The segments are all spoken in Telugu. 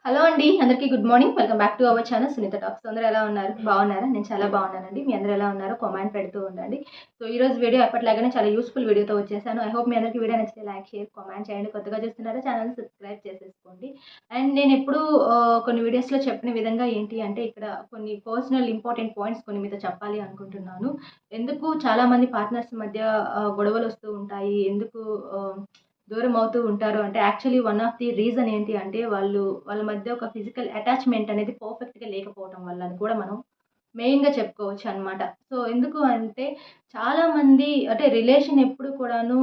హలో అండి, అందరికీ good morning. Welcome back to our channel Sunitha talks. అందరూ ఎలా ఉన్నారు? బాగున్నారా? నేను చాలా బాగున్నానండి. మీ అందరూ ఎలా ఉన్నారో కామెంట్ పెడుతూ ఉండండి. సో ఈ రోజు వీడియో ఎప్పటిలాగానే చాలా యూస్ఫుల్ వీడియోతో వచ్చేసాను. ఐ హోప్ మీ అందరికీ వీడియో నచ్చితే లైక్, షేర్, కామెంట్ చేయండి. కొత్తగా చూస్తున్నారా ఛానల్ సబ్స్క్రైబ్ చేసేసుకోండి. అండ్ నేను ఎప్పుడు కొన్ని వీడియోస్లో చెప్పిన విధంగా ఏంటి అంటే ఇక్కడ కొన్ని పర్సనల్ ఇంపార్టెంట్ పాయింట్స్ కొన్ని మీతో చెప్పాలి అనుకుంటున్నాను. ఎందుకు చాలామంది పార్ట్నర్స్ మధ్య గొడవలు వస్తూ ఉంటాయి, ఎందుకు దూరం అవుతూ ఉంటారు అంటే actually one of the reason ఏంటి అంటే వాళ్ళ మధ్య ఒక ఫిజికల్ అటాచ్మెంట్ అనేది పర్ఫెక్ట్గా లేకపోవడం వల్ల అని కూడా మనం మెయిన్గా చెప్పుకోవచ్చు అనమాట. సో ఎందుకు అంటే చాలామంది అంటే రిలేషన్ ఎప్పుడు కూడాను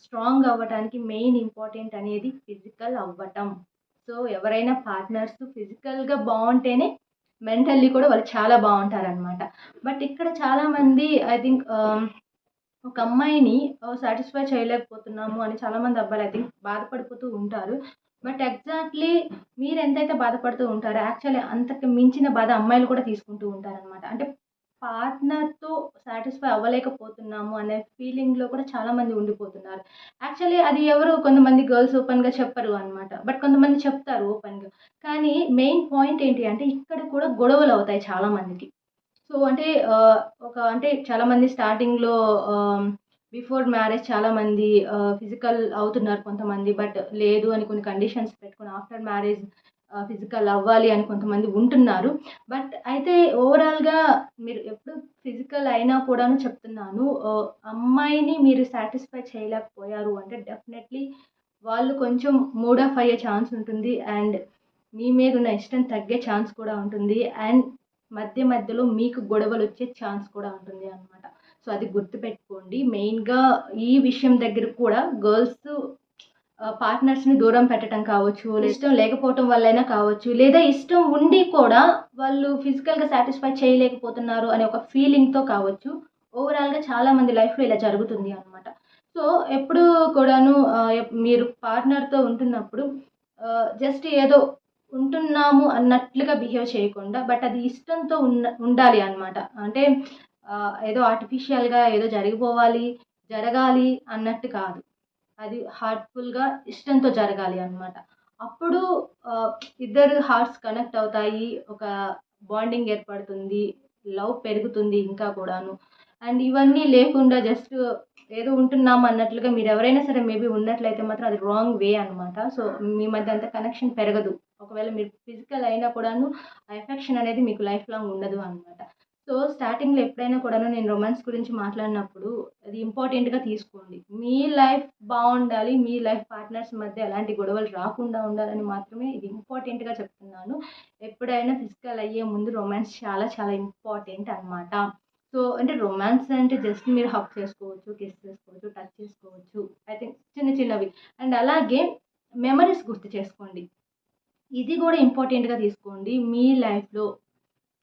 స్ట్రాంగ్ అవ్వడానికి మెయిన్ ఇంపార్టెంట్ అనేది ఫిజికల్ అవ్వటం. సో ఎవరైనా పార్ట్నర్స్ ఫిజికల్గా బాగుంటేనే మెంటల్లీ కూడా వాళ్ళు చాలా బాగుంటారనమాట. బట్ ఇక్కడ చాలామంది ఐ థింక్ ఒక అమ్మాయిని సాటిస్ఫై చేయలేకపోతున్నాము అని చాలామంది అబ్బాయిలు ఐ థింక్ బాధపడిపోతూ ఉంటారు. బట్ ఎగ్జాక్ట్లీ మీరు ఎంతైతే బాధపడుతూ ఉంటారో యాక్చువల్లీ అంతకు మించిన బాధ అమ్మాయిలు కూడా తీసుకుంటూ ఉంటారనమాట. అంటే పార్ట్నర్తో సాటిస్ఫై అవ్వలేకపోతున్నాము అనే ఫీలింగ్లో కూడా చాలామంది ఉండిపోతున్నారు. యాక్చువల్లీ అది ఎవరు కొంతమంది గర్ల్స్ ఓపెన్గా చెప్పరు అనమాట. బట్ కొంతమంది చెప్తారు ఓపెన్గా. కానీ మెయిన్ పాయింట్ ఏంటి అంటే ఇక్కడ కూడా గొడవలు అవుతాయి చాలామందికి. సో అంటే అంటే చాలామంది స్టార్టింగ్‌లో బిఫోర్ మ్యారేజ్ చాలామంది ఫిజికల్ అవుతున్నారు కొంతమంది. బట్ లేదు అని కొన్ని కండిషన్స్ పెట్టుకొని ఆఫ్టర్ మ్యారేజ్ ఫిజికల్ అవ్వాలి అని కొంతమంది ఉంటున్నారు. బట్ అయితే ఓవరాల్‌గా మీరు ఎప్పుడు ఫిజికల్ అయినా కూడాను చెప్తున్నాను. అమ్మాయిని మీరు సాటిస్ఫై చేయలేకపోయారు అంటే డెఫినెట్‌లీ వాళ్ళు కొంచెం మూడ్ ఆఫ్ అయ్యే ఛాన్స్ ఉంటుంది. అండ్ మీ మీద ఉన్న ఇష్టం తగ్గే ఛాన్స్ కూడా ఉంటుంది. అండ్ మధ్యలో మీకు గొడవలొచ్చే ఛాన్స్ కూడా ఉంటుంది అనమాట. సో అది గుర్తుపెట్టుకోండి. మెయిన్‌గా ఈ విషయం దగ్గర కూడా గర్ల్స్ పార్ట్నర్స్‌ని దూరం పెట్టడం కావచ్చు, ఇష్టం లేకపోవటం వల్లైనా కావచ్చు, లేదా ఇష్టం ఉండి కూడా వాళ్ళు ఫిజికల్‌గా సాటిస్ఫై చేయలేకపోతున్నారు అనే ఒక ఫీలింగ్‌తో కావచ్చు. ఓవరాల్‌గా చాలామంది లైఫ్‌లో ఇలా జరుగుతుంది అనమాట. సో ఎప్పుడు కూడాను మీరు పార్ట్నర్‌తో ఉంటున్నప్పుడు జస్ట్ ఏదో ఉంటున్నాము అన్నట్లుగా బిహేవ్ చేయకుండా బట్ అది ఇష్టంతో ఉండాలి అనమాట. అంటే ఏదో ఆర్టిఫిషియల్‌గా ఏదో జరగాలి అన్నట్టు కాదు. అది హార్ట్‌ఫుల్‌గా ఇష్టంతో జరగాలి అనమాట. అప్పుడు ఇద్దరు హార్ట్స్ కనెక్ట్ అవుతాయి. ఒక బాండింగ్ ఏర్పడుతుంది. లవ్ పెరుగుతుంది ఇంకా కూడాను. అండ్ ఇవన్నీ లేకుండా జస్ట్ ఏదో ఉంటున్నాం అన్నట్లుగా మీరెవరైనా సరే మేబీ ఉన్నట్లయితే మాత్రం అది రాంగ్ వే అనమాట. సో మీ మధ్య అంత కనెక్షన్ పెరగదు. ఒకవేళ మీరు ఫిజికల్ అయినా కూడాను ఆ ఎఫెక్షన్ అనేది మీకు లైఫ్ లాంగ్ ఉండదు అనమాట. సో స్టార్టింగ్‌లో ఎప్పుడైనా కూడాను నేను రొమాన్స్ గురించి మాట్లాడినప్పుడు అది ఇంపార్టెంట్‌గా తీసుకోండి. మీ లైఫ్ బావుండాలి. మీ లైఫ్ పార్ట్నర్స్ మధ్య ఎలాంటి గొడవలు రాకుండా ఉండాలని మాత్రమే ఇది ఇంపార్టెంట్‌గా చెప్తున్నాను. ఎప్పుడైనా ఫిజికల్ అయ్యే ముందు రొమాన్స్ చాలా చాలా ఇంపార్టెంట్ అనమాట. సో అంటే రొమాన్స్ అంటే జస్ట్ మీరు హగ్ చేసుకోవచ్చు, కిస్ చేసుకోవచ్చు, టచ్ చేసుకోవచ్చు. ఐ థింక్ చిన్న చిన్నవి. అండ్ అలాగే మెమరీస్ గుర్తు చేసుకోండి. ఇది కూడా ఇంపార్టెంట్‌గా తీసుకోండి. మీ లైఫ్‌లో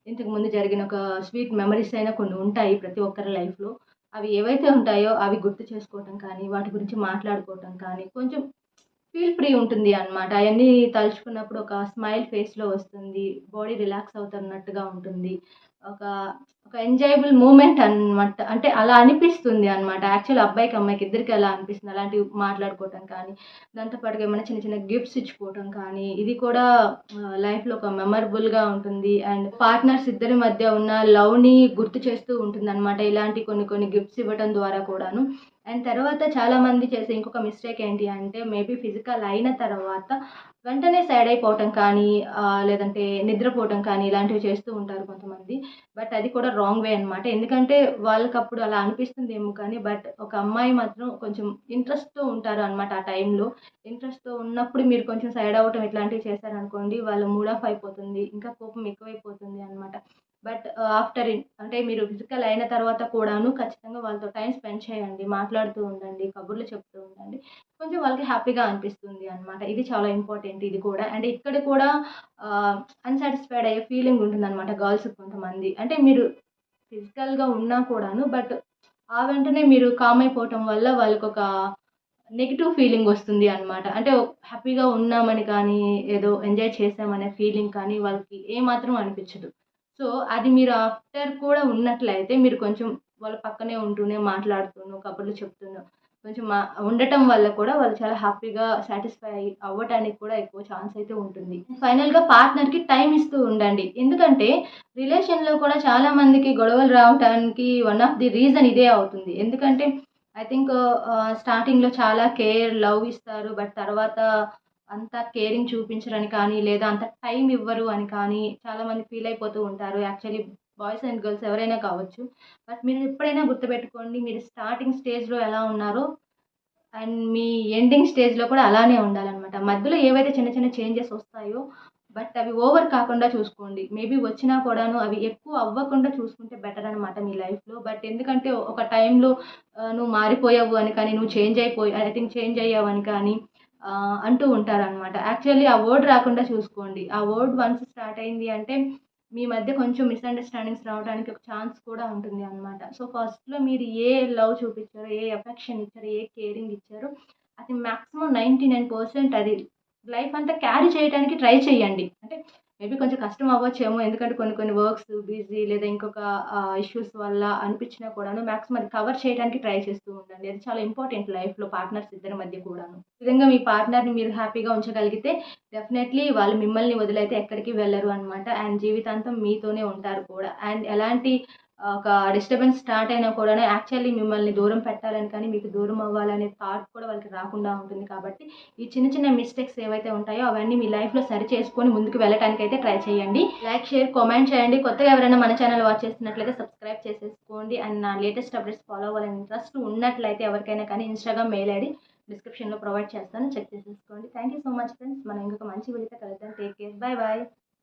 ఇంతకుముందు జరిగిన ఒక స్వీట్ మెమరీస్ అయినా కొన్ని ఉంటాయి ప్రతి ఒక్కరి లైఫ్‌లో. అవి ఏవైతే ఉంటాయో అవి గుర్తు చేసుకోవటం కానీ, వాటి గురించి మాట్లాడుకోవటం కానీ, కొంచెం ఫీల్ ఫ్రీ ఉంటుంది అనమాట. అయన్నీ తలుచుకున్నప్పుడు ఒక స్మైల్ ఫేస్‌లో వస్తుంది. బాడీ రిలాక్స్ అవుతున్నట్టుగా ఉంటుంది. ఒక ఒక ఎంజాయబుల్ మూమెంట్ అనమాట. అంటే అలా అనిపిస్తుంది అనమాట. యాక్చువల్ అబ్బాయికి, అమ్మాయికి ఇద్దరికీ అలా అనిపిస్తుంది. అలాంటివి మాట్లాడుకోవటం కానీ, దాంతో పాటుగా ఏమైనా చిన్న చిన్న గిఫ్ట్స్ ఇచ్చుకోవటం కానీ, ఇది కూడా లైఫ్‌లో ఒక మెమరబుల్‌గా ఉంటుంది. అండ్ పార్ట్నర్స్ ఇద్దరి మధ్య ఉన్న లవ్‌ని గుర్తు చేస్తూ ఉంటుందనమాట. ఇలాంటి కొన్ని కొన్ని గిఫ్ట్స్ ఇవ్వటం ద్వారా కూడాను. అండ్ తర్వాత చాలామంది చేసే ఇంకొక మిస్టేక్ ఏంటి అంటే మేబీ ఫిజికల్ అయిన తర్వాత వెంటనే సైడ్ అయిపోవటం కానీ, లేదంటే నిద్రపోవటం కానీ ఇలాంటివి చేస్తూ ఉంటారు కొంతమంది. బట్ అది కూడా రాంగ్ వే అనమాట. ఎందుకంటే వాళ్ళకప్పుడు అలా అనిపిస్తుందేమో కానీ బట్ ఒక అమ్మాయి మాత్రం కొంచెం ఇంట్రెస్ట్‌తో ఉంటారు అనమాట ఆ టైంలో. ఇంట్రెస్ట్‌తో ఉన్నప్పుడు మీరు కొంచెం సైడ్ అవ్వటం ఇట్లాంటివి చేశారనుకోండి, వాళ్ళ మూడ్ ఆఫ్ అయిపోతుంది. ఇంకా కోపం ఎక్కువైపోతుంది అనమాట. బట్ ఆఫ్టర్ అంటే మీరు ఫిజికల్ అయిన తర్వాత కూడాను ఖచ్చితంగా వాళ్ళతో టైమ్ స్పెండ్ చేయండి. మాట్లాడుతూ ఉండండి. కబుర్లు చెప్తూ ఉండండి. కొంచెం వాళ్ళకి హ్యాపీగా అనిపిస్తుంది అనమాట. ఇది చాలా ఇంపార్టెంట్ ఇది కూడా. అండ్ ఇక్కడ కూడా అన్‌సాటిస్ఫైడ్ అయ్యే ఫీలింగ్ ఉంటుందనమాట గర్ల్స్‌కి కొంతమంది. అంటే మీరు ఫిజికల్‌గా ఉన్నా కూడాను బట్ ఆ వెంటనే మీరు కామ్ అయిపోవటం వల్ల వాళ్ళకొక నెగెటివ్ ఫీలింగ్ వస్తుంది అనమాట. అంటే హ్యాపీగా ఉన్నామని కానీ, ఏదో ఎంజాయ్ చేశామనే ఫీలింగ్ కానీ వాళ్ళకి ఏమాత్రం అనిపించదు. సో, అది మీరు ఆఫ్టర్ కూడా ఉన్నట్లయితే మీరు కొంచెం వాళ్ళ పక్కనే ఉంటూనే మాట్లాడుతూను, కబుర్లు చెప్తూను కొంచెం ఉండటం వల్ల కూడా వాళ్ళు చాలా హ్యాపీగా సాటిస్ఫై అవ్వటానికి కూడా ఎక్కువ ఛాన్స్ అయితే ఉంటుంది. ఫైనల్‌గా పార్ట్నర్‌కి టైమ్ ఇస్తూ ఉండండి. ఎందుకంటే రిలేషన్‌లో కూడా చాలా మందికి గొడవలు రావటానికి వన్ ఆఫ్ ది రీజన్ ఇదే అవుతుంది. ఎందుకంటే ఐ థింక్ స్టార్టింగ్‌లో చాలా కేర్, లవ్ ఇస్తారు. బట్ తర్వాత అంత కేరింగ్ చూపించరని కానీ, లేదా అంత టైమ్ ఇవ్వరు అని కానీ చాలామంది ఫీల్ అయిపోతూ ఉంటారు. యాక్చువల్లీ బాయ్స్ అండ్ గర్ల్స్ ఎవరైనా కావచ్చు. బట్ మీరు ఎప్పుడైనా గుర్తుపెట్టుకోండి, మీరు స్టార్టింగ్ స్టేజ్‌లో ఎలా ఉన్నారో అండ్ మీ ఎండింగ్ స్టేజ్‌లో కూడా అలానే ఉండాలనమాట. మధ్యలో ఏవైతే చిన్న చిన్న చేంజెస్ వస్తాయో, బట్ అవి ఓవర్ కాకుండా చూసుకోండి. మేబీ వచ్చినా కూడాను అవి ఎక్కువ అవ్వకుండా చూసుకుంటే బెటర్ అనమాట మీ లైఫ్‌లో. బట్ ఎందుకంటే ఒక టైంలో నువ్వు మారిపోయావు అని కానీ, నువ్వు ఐ థింక్ చేంజ్ అయ్యావని కానీ అంటూ ఉంటారనమాట. యాక్చువల్లీ ఆ వర్డ్ రాకుండా చూసుకోండి. ఆ వర్డ్ వన్స్ స్టార్ట్ అయింది అంటే మీ మధ్య కొంచెం మిస్‌అండర్‌స్టాండింగ్స్ రావడానికి ఒక ఛాన్స్ కూడా ఉంటుంది అనమాట. సో, ఫస్ట్‌లో మీరు ఏ లవ్ చూపిచ్చారో, ఏ ఎఫెక్షన్ ఇచ్చారో, ఏ కేరింగ్ ఇచ్చారో అది మాక్సిమం 99% అది లైఫ్ అంతా క్యారీ చేయడానికి ట్రై చేయండి. అంటే మేబీ కొంచెం కష్టం అవ్వచ్చేమో. ఎందుకంటే కొన్ని కొన్ని వర్క్స్ బిజీ లేదా ఇంకొక ఇష్యూస్ వల్ల అనిపించినా కూడాను మాక్సిమం అది కవర్ చేయడానికి ట్రై చేస్తూ ఉండండి. అది చాలా ఇంపార్టెంట్ లైఫ్‌లో పార్ట్నర్స్ ఇద్దరి మధ్య కూడాను. ఈ విధంగా మీ పార్ట్నర్‌ని మీరు హ్యాపీగా ఉంచగలిగితే డెఫినెట్‌లీ వాళ్ళు మిమ్మల్ని వదిలైతే ఎక్కడికి వెళ్లరు అనమాట. అండ్ జీవితాంతం మీతోనే ఉంటారు కూడా. అండ్ ఎలాంటి ఒక డిస్టర్బెన్స్ స్టార్ట్ అయినా కూడాను యాక్చువల్లీ మిమ్మల్ని దూరం పెట్టాలని కానీ, మీకు దూరం అవ్వాలనే థాట్ కూడా వాళ్ళకి రాకుండా ఉంటుంది కాబట్టి, ఈ చిన్న చిన్న మిస్టేక్స్ ఏవైతే ఉంటాయో అవన్నీ మీ లైఫ్‌లో సరి చేసుకొని ముందుకు వెళ్ళటానికైతే ట్రై చేయండి. లైక్, షేర్, కామెంట్ చేయండి. కొత్తగా ఎవరైనా మన ఛానల్ వాచ్ చేస్తున్నట్లయితే సబ్స్క్రైబ్ చేసేసుకోండి. అండ్ నా లేటెస్ట్ అప్డేట్స్ ఫాలో అవ్వాలని ఇంట్రెస్ట్ ఉన్నట్లయితే ఎవరికైనా కానీ ఇన్‌స్టాగ్రామ్ మెయిల్ ఐడీ డిస్క్రిప్షన్‌లో ప్రొవైడ్ చేస్తాను. చెక్ చేసేసుకోండి. Thank you so much friends. మనం ఇంకొక మంచి వీడియోతో కలుద్దాం. Take care. By by.